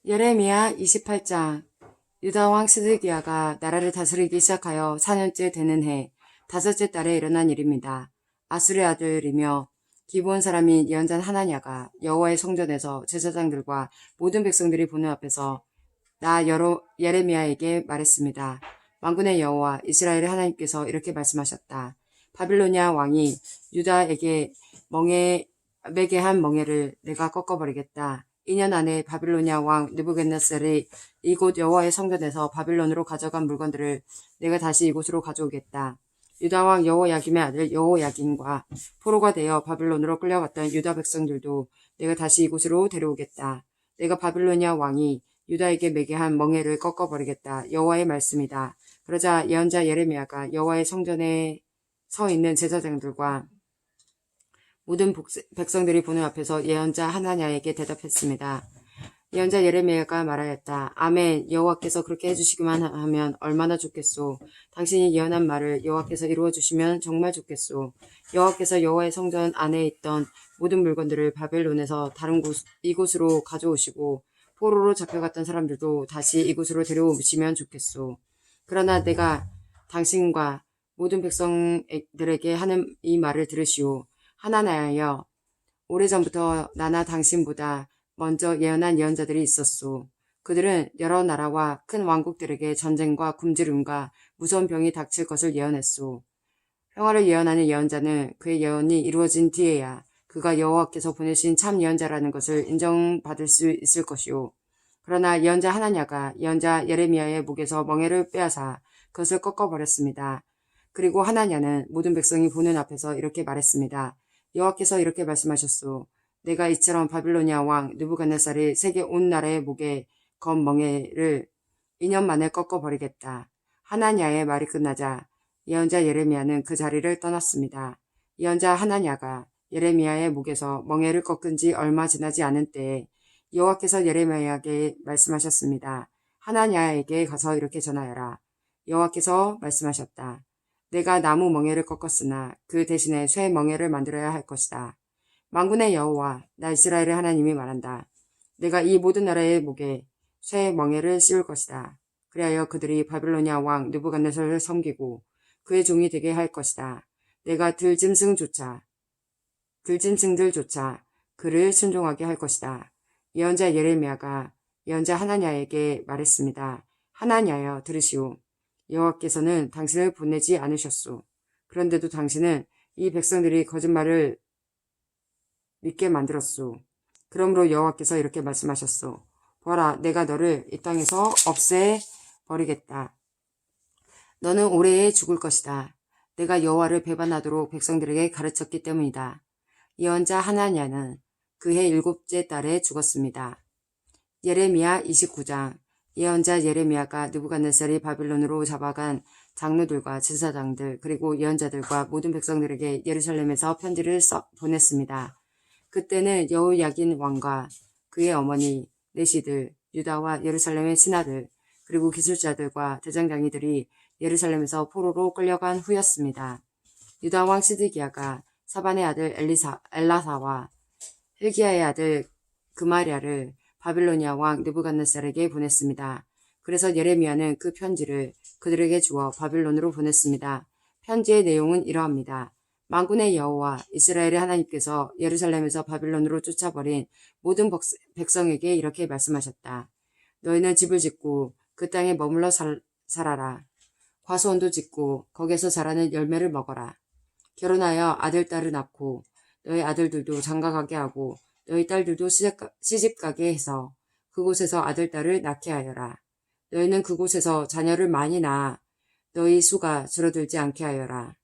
예레미야 28장. 유다 왕 스드기야가 나라를 다스리기 시작하여 4년째 되는 해 다섯째 달에 일어난 일입니다. 아술의 아들이며 기브온 사람인 예언자 하나냐가 여호와의 성전에서 제사장들과 모든 백성들이 보는 앞에서 예레미야에게 말했습니다. 만군의 여호와 이스라엘의 하나님께서 이렇게 말씀하셨다. 바빌로니아 왕이 유다에게 매게 한 멍에를 내가 꺾어버리겠다. 2년 안에 바빌로니아 왕 느부갓네살이 이곳 여호와의 성전에서 바빌론으로 가져간 물건들을 내가 다시 이곳으로 가져오겠다. 유다 왕 여호야김의 아들 여호야긴과 포로가 되어 바빌론으로 끌려갔던 유다 백성들도 내가 다시 이곳으로 데려오겠다. 내가 바빌로니아 왕이 유다에게 매게 한 멍에를 꺾어버리겠다. 여호와의 말씀이다. 그러자 예언자 예레미야가 여호와의 성전에 서 있는 제사장들과 모든 백성들이 보는 앞에서 예언자 하나냐에게 대답했습니다. 예언자 예레미야가 말하였다. 아멘. 여호와께서 그렇게 해주시기만 하면 얼마나 좋겠소. 당신이 예언한 말을 여호와께서 이루어 주시면 정말 좋겠소. 여호와께서 여호와의 성전 안에 있던 모든 물건들을 바벨론에서 이곳으로 가져오시고 포로로 잡혀갔던 사람들도 다시 이곳으로 데려오시면 좋겠소. 그러나 내가 당신과 모든 백성들에게 하는 이 말을 들으시오. 하나나여, 오래전부터 나나 당신보다 먼저 예언한 예언자들이 있었소. 그들은 여러 나라와 큰 왕국들에게 전쟁과 굶주림과 무서운 병이 닥칠 것을 예언했소. 평화를 예언하는 예언자는 그의 예언이 이루어진 뒤에야 그가 여호와께서 보내신 참 예언자라는 것을 인정받을 수 있을 것이오. 그러나 예언자 하나냐가 예언자 예레미야의 목에서 멍에를 빼앗아 그것을 꺾어버렸습니다. 그리고 하나냐는 모든 백성이 보는 앞에서 이렇게 말했습니다. 여호와께서 이렇게 말씀하셨소. 내가 이처럼 바빌로니아 왕 느부갓네살이 세계 온 나라의 목에 건 멍에를 2년 만에 꺾어버리겠다. 하나냐의 말이 끝나자 예언자 예레미야는 그 자리를 떠났습니다. 예언자 하나냐가 예레미야의 목에서 멍에를 꺾은 지 얼마 지나지 않은 때에 여호와께서 예레미야에게 말씀하셨습니다. 하나냐에게 가서 이렇게 전하여라. 여호와께서 말씀하셨다. 내가 나무 멍에를 꺾었으나 그 대신에 쇠 멍에를 만들어야 할 것이다. 만군의 여호와 나 이스라엘의 하나님이 말한다. 내가 이 모든 나라의 목에 쇠 멍에를 씌울 것이다. 그리하여 그들이 바빌로니아 왕 느부갓네살을 섬기고 그의 종이 되게 할 것이다. 내가 들짐승들조차 그를 순종하게 할 것이다. 예언자 예레미야가 예언자 하나냐에게 말했습니다. 하나냐여 들으시오. 여호와께서는 당신을 보내지 않으셨소. 그런데도 당신은 이 백성들이 거짓말을 믿게 만들었소. 그러므로 여호와께서 이렇게 말씀하셨소. 보아라, 내가 너를 이 땅에서 없애버리겠다. 너는 오래에 죽을 것이다. 내가 여호와를 배반하도록 백성들에게 가르쳤기 때문이다. 예언자 하나냐는 그해 7째 달에 죽었습니다. 예레미야 29장. 예언자 예레미야가 느부갓네살이 바빌론으로 잡아간 장로들과 제사장들 그리고 예언자들과 모든 백성들에게 예루살렘에서 편지를 보냈습니다. 그때는 여호야긴 왕과 그의 어머니 내시들, 유다와 예루살렘의 신하들 그리고 기술자들과 대장장이들이 예루살렘에서 포로로 끌려간 후였습니다. 유다 왕 시드기야가 사반의 아들 엘라사와 hil기야의 아들 그마랴를 바빌로니아 왕 느부갓네살에게 보냈습니다. 그래서 예레미야는 그 편지를 그들에게 주어 바빌론으로 보냈습니다. 편지의 내용은 이러합니다. 만군의 여호와 이스라엘의 하나님께서 예루살렘에서 바빌론으로 쫓아버린 모든 백성에게 이렇게 말씀하셨다. 너희는 집을 짓고 그 땅에 머물러 살아라. 과수원도 짓고 거기에서 자라는 열매를 먹어라. 결혼하여 아들, 딸을 낳고 너희 아들들도 장가가게 하고 너희 딸들도 시집가게 해서 그곳에서 아들, 딸을 낳게 하여라. 너희는 그곳에서 자녀를 많이 낳아 너희 수가 줄어들지 않게 하여라.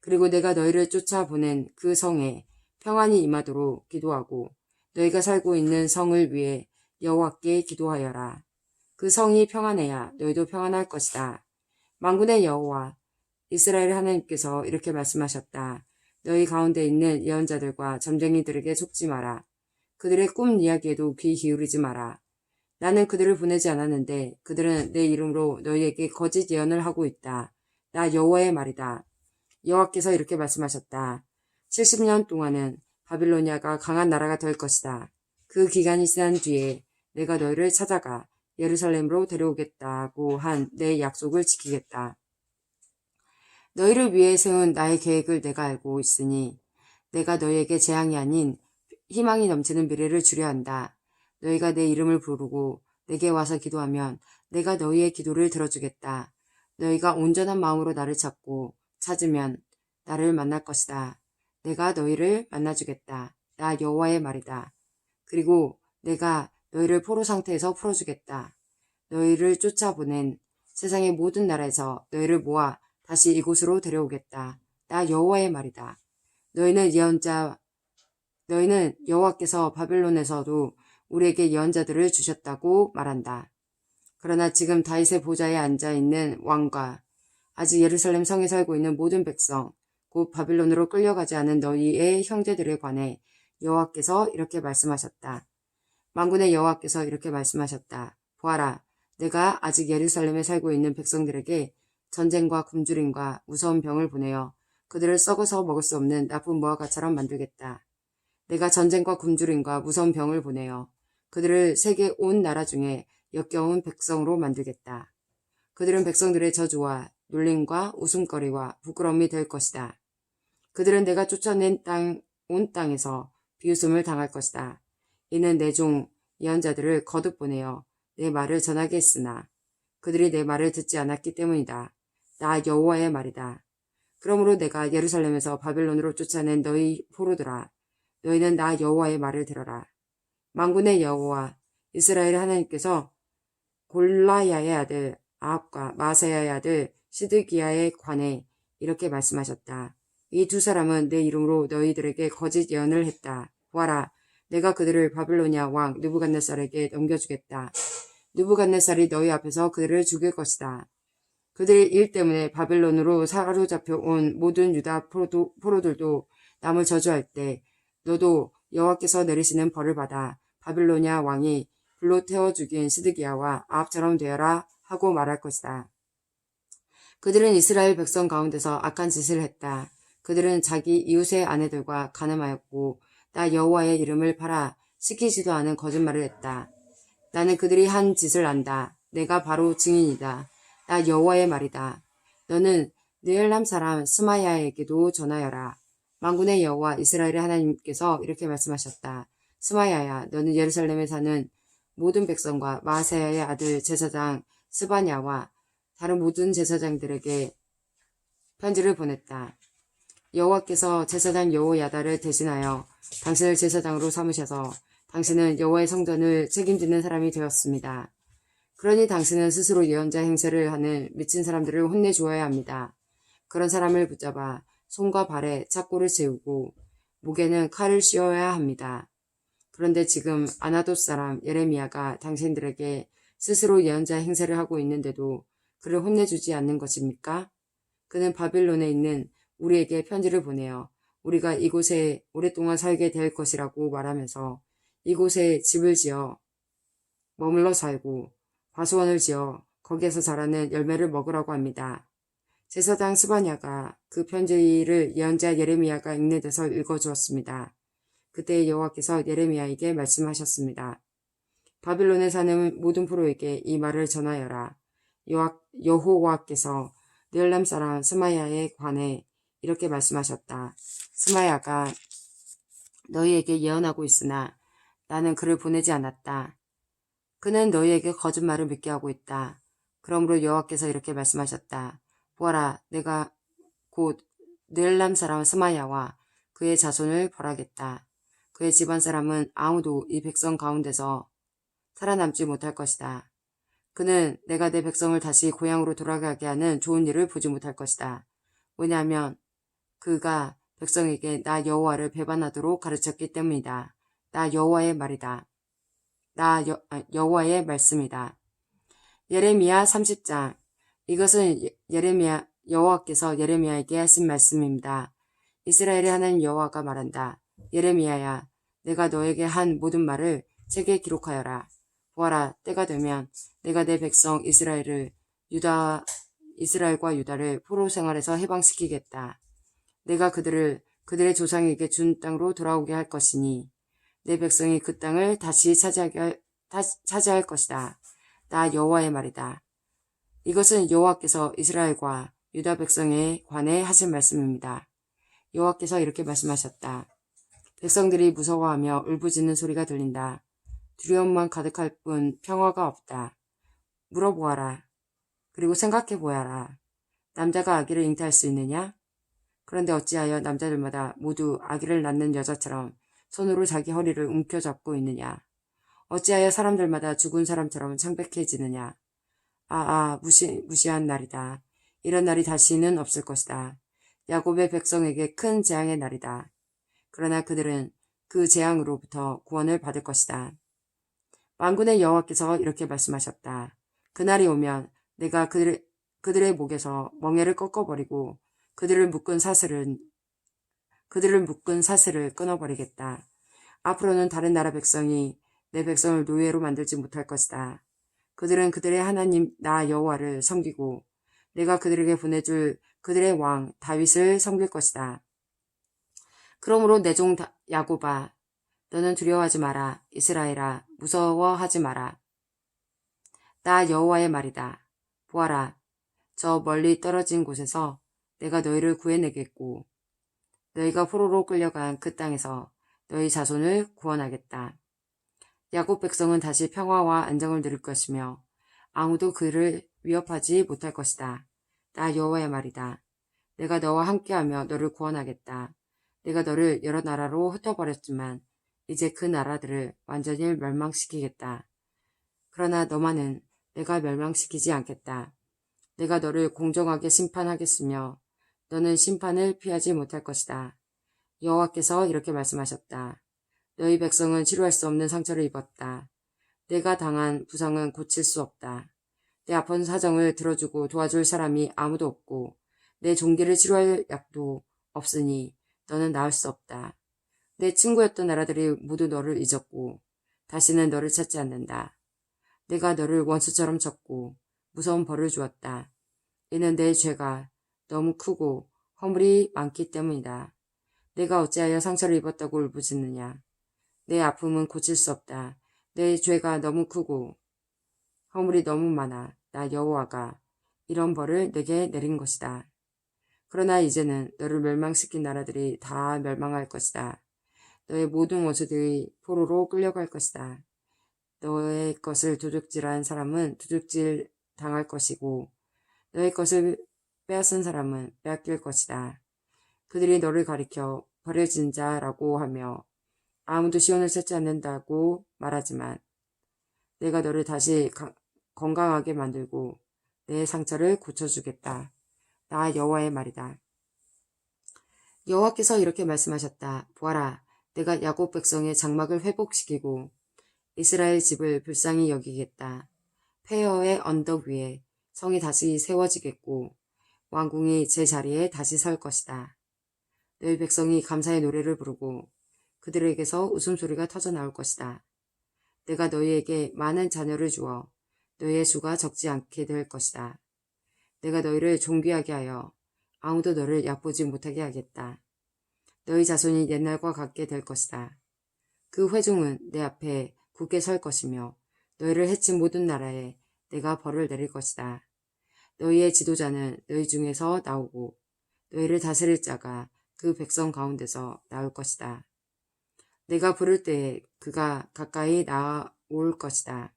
그리고 내가 너희를 쫓아보낸 그 성에 평안이 임하도록 기도하고 너희가 살고 있는 성을 위해 여호와께 기도하여라. 그 성이 평안해야 너희도 평안할 것이다. 만군의 여호와 이스라엘 하나님께서 이렇게 말씀하셨다. 너희 가운데 있는 예언자들과 점쟁이들에게 속지 마라. 그들의 꿈 이야기에도 귀 기울이지 마라. 나는 그들을 보내지 않았는데 그들은 내 이름으로 너희에게 거짓 예언을 하고 있다. 나 여호와의 말이다. 여호와께서 이렇게 말씀하셨다. 70년 동안은 바빌로니아가 강한 나라가 될 것이다. 그 기간이 지난 뒤에 내가 너희를 찾아가 예루살렘으로 데려오겠다고 한 내 약속을 지키겠다. 너희를 위해 세운 나의 계획을 내가 알고 있으니 내가 너희에게 재앙이 아닌 희망이 넘치는 미래를 주려 한다. 너희가 내 이름을 부르고 내게 와서 기도하면 내가 너희의 기도를 들어주겠다. 너희가 온전한 마음으로 나를 찾으면 나를 만날 것이다. 내가 너희를 만나주겠다. 나 여호와의 말이다. 그리고 내가 너희를 포로 상태에서 풀어주겠다. 너희를 쫓아보낸 세상의 모든 나라에서 너희를 모아 다시 이곳으로 데려오겠다. 나 여호와의 말이다. 너희는 여호와께서 바벨론에서도 우리에게 예언자들을 주셨다고 말한다. 그러나 지금 다윗의 보좌에 앉아있는 왕과 아직 예루살렘 성에 살고 있는 모든 백성, 곧 바빌론으로 끌려가지 않은 너희의 형제들에 관해 여호와께서 이렇게 말씀하셨다. 만군의 여호와께서 이렇게 말씀하셨다. 보아라, 내가 아직 예루살렘에 살고 있는 백성들에게 전쟁과 굶주림과 무서운 병을 보내어 그들을 썩어서 먹을 수 없는 나쁜 무화과처럼 만들겠다. 내가 전쟁과 굶주림과 무서운 병을 보내어 그들을 세계 온 나라 중에 역겨운 백성으로 만들겠다. 그들은 백성들의 저주와 놀림과 웃음거리와 부끄러움이 될 것이다. 그들은 내가 쫓아낸 온 땅에서 비웃음을 당할 것이다. 이는 내 종 예언자들을 거듭 보내어 내 말을 전하게 했으나 그들이 내 말을 듣지 않았기 때문이다. 나 여호와의 말이다. 그러므로 내가 예루살렘에서 바벨론으로 쫓아낸 너희 포로들아, 너희는 나 여호와의 말을 들어라. 만군의 여호와 이스라엘 하나님께서 골라야의 아들 아합과 마사야의 아들 시드기야에 관해 이렇게 말씀하셨다. 이 두 사람은 내 이름으로 너희들에게 거짓 예언을 했다. 보아라, 내가 그들을 바빌로니아 왕 느부갓네살에게 넘겨주겠다. 느부갓네살이 너희 앞에서 그들을 죽일 것이다. 그들의 일 때문에 바벨론으로 사로잡혀 온 모든 유다 포로들도 남을 저주할 때 너도 여호와께서 내리시는 벌을 받아 바빌로니아 왕이 불로 태워 죽인 시드기야와 아합처럼 되어라 하고 말할 것이다. 그들은 이스라엘 백성 가운데서 악한 짓을 했다. 그들은 자기 이웃의 아내들과 간음하였고 나 여호와의 이름을 팔아 시키지도 않은 거짓말을 했다. 나는 그들이 한 짓을 안다. 내가 바로 증인이다. 나 여호와의 말이다. 너는 느엘람 사람 스마야에게도 전하여라. 만군의 여호와 이스라엘의 하나님께서 이렇게 말씀하셨다. 스마야야, 너는 예루살렘에 사는 모든 백성과 마아세야의 아들 제사장 스바냐와 다른 모든 제사장들에게 편지를 보냈다. 여호와께서 제사장 여호야다를 대신하여 당신을 제사장으로 삼으셔서 당신은 여호와의 성전을 책임지는 사람이 되었습니다. 그러니 당신은 스스로 예언자 행세를 하는 미친 사람들을 혼내주어야 합니다. 그런 사람을 붙잡아 손과 발에 착고를 세우고 목에는 칼을 씌워야 합니다. 그런데 지금 아나돗 사람 예레미야가 당신들에게 스스로 예언자 행세를 하고 있는데도 그를 혼내주지 않는 것입니까? 그는 바빌론에 있는 우리에게 편지를 보내어 우리가 이곳에 오랫동안 살게 될 것이라고 말하면서 이곳에 집을 지어 머물러 살고 과수원을 지어 거기에서 자라는 열매를 먹으라고 합니다. 제사장 스바냐가 그 편지를 예언자 예레미야가 읽는 데서 읽어주었습니다. 그때 여호와께서 예레미야에게 말씀하셨습니다. 바빌론에 사는 모든 포로에게 이 말을 전하여라. 여호와께서 느엘람 사람 스마야에 관해 이렇게 말씀하셨다. 스마야가 너희에게 예언하고 있으나 나는 그를 보내지 않았다. 그는 너희에게 거짓말을 믿게 하고 있다. 그러므로 여호와께서 이렇게 말씀하셨다. 보아라, 내가 곧 느엘람 사람 스마야와 그의 자손을 벌하겠다. 그의 집안 사람은 아무도 이 백성 가운데서 살아남지 못할 것이다. 그는 내가 내 백성을 다시 고향으로 돌아가게 하는 좋은 일을 보지 못할 것이다. 왜냐하면 그가 백성에게 나 여호와를 배반하도록 가르쳤기 때문이다. 나 여호와의 말이다. 여호와의 말씀이다. 예레미야 30장. 이것은 여호와께서 예레미야에게 하신 말씀입니다. 이스라엘의 하나님 여호와가 말한다. 예레미야야, 내가 너에게 한 모든 말을 책에 기록하여라. 보아라, 때가 되면 내가 내 백성 이스라엘과 유다를 포로 생활에서 해방시키겠다. 내가 그들의 조상에게 준 땅으로 돌아오게 할 것이니 내 백성이 그 땅을 다시 차지하게 차지할 것이다. 나 여호와의 말이다. 이것은 여호와께서 이스라엘과 유다 백성에 관해 하신 말씀입니다. 여호와께서 이렇게 말씀하셨다. 백성들이 무서워하며 울부짖는 소리가 들린다. 두려움만 가득할 뿐 평화가 없다. 물어보아라. 그리고 생각해 보아라. 남자가 아기를 잉태할 수 있느냐? 그런데 어찌하여 남자들마다 모두 아기를 낳는 여자처럼 손으로 자기 허리를 움켜잡고 있느냐? 어찌하여 사람들마다 죽은 사람처럼 창백해지느냐? 무시한 날이다. 이런 날이 다시는 없을 것이다. 야곱의 백성에게 큰 재앙의 날이다. 그러나 그들은 그 재앙으로부터 구원을 받을 것이다. 만군의 여호와께서 이렇게 말씀하셨다. 그날이 오면 내가 그들의 목에서 멍에를 꺾어버리고 그들을 묶은 사슬을 끊어버리겠다. 앞으로는 다른 나라 백성이 내 백성을 노예로 만들지 못할 것이다. 그들은 그들의 하나님 나 여호와를 섬기고 내가 그들에게 보내줄 그들의 왕 다윗을 섬길 것이다. 그러므로 내 종 야곱아, 너는 두려워하지 마라. 이스라엘아, 무서워하지 마라. 나 여호와의 말이다. 보아라, 저 멀리 떨어진 곳에서 내가 너희를 구해내겠고 너희가 포로로 끌려간 그 땅에서 너희 자손을 구원하겠다. 야곱 백성은 다시 평화와 안정을 누릴 것이며 아무도 그를 위협하지 못할 것이다. 나 여호와의 말이다. 내가 너와 함께하며 너를 구원하겠다. 내가 너를 여러 나라로 흩어버렸지만 이제 그 나라들을 완전히 멸망시키겠다. 그러나 너만은 내가 멸망시키지 않겠다. 내가 너를 공정하게 심판하겠으며 너는 심판을 피하지 못할 것이다. 여호와께서 이렇게 말씀하셨다. 너희 백성은 치료할 수 없는 상처를 입었다. 내가 당한 부상은 고칠 수 없다. 내 아픈 사정을 들어주고 도와줄 사람이 아무도 없고 내 종기를 치료할 약도 없으니 너는 나을 수 없다. 내 친구였던 나라들이 모두 너를 잊었고 다시는 너를 찾지 않는다. 내가 너를 원수처럼 쳤고 무서운 벌을 주었다. 이는 내 죄가 너무 크고 허물이 많기 때문이다. 내가 어찌하여 상처를 입었다고 울부짖느냐. 내 아픔은 고칠 수 없다. 내 죄가 너무 크고 허물이 너무 많아. 나 여호와가 이런 벌을 내게 내린 것이다. 그러나 이제는 너를 멸망시킨 나라들이 다 멸망할 것이다. 너의 모든 원수들이 포로로 끌려갈 것이다. 너의 것을 도둑질한 사람은 도둑질 당할 것이고 너의 것을 빼앗은 사람은 빼앗길 것이다. 그들이 너를 가리켜 버려진 자라고 하며 아무도 시온을 찾지 않는다고 말하지만 내가 너를 다시 건강하게 만들고 내 상처를 고쳐주겠다. 나 여호와의 말이다. 여호와께서 이렇게 말씀하셨다. 보아라, 내가 야곱 백성의 장막을 회복시키고 이스라엘 집을 불쌍히 여기겠다. 페어의 언덕 위에 성이 다시 세워지겠고 왕궁이 제 자리에 다시 설 것이다. 너희 백성이 감사의 노래를 부르고 그들에게서 웃음소리가 터져 나올 것이다. 내가 너희에게 많은 자녀를 주어 너희의 수가 적지 않게 될 것이다. 내가 너희를 존귀하게 하여 아무도 너를 얕보지 못하게 하겠다. 너희 자손이 옛날과 같게 될 것이다. 그 회중은 내 앞에 굳게 설 것이며 너희를 해친 모든 나라에 내가 벌을 내릴 것이다. 너희의 지도자는 너희 중에서 나오고 너희를 다스릴 자가 그 백성 가운데서 나올 것이다. 내가 부를 때에 그가 가까이 나올 것이다.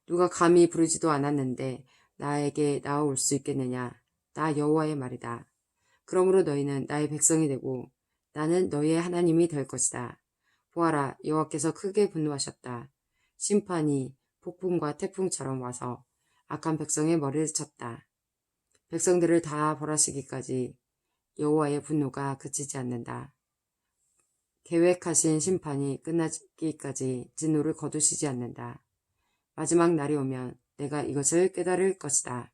누가 감히 부르지도 않았는데 나에게 나올 수 있겠느냐. 나 여호와의 말이다. 그러므로 너희는 나의 백성이 되고 나는 너희의 하나님이 될 것이다. 보아라, 여호와께서 크게 분노하셨다. 심판이 폭풍과 태풍처럼 와서 악한 백성의 머리를 쳤다. 백성들을 다 벌하시기까지 여호와의 분노가 그치지 않는다. 계획하신 심판이 끝나기까지 진노를 거두시지 않는다. 마지막 날이 오면 내가 이것을 깨달을 것이다.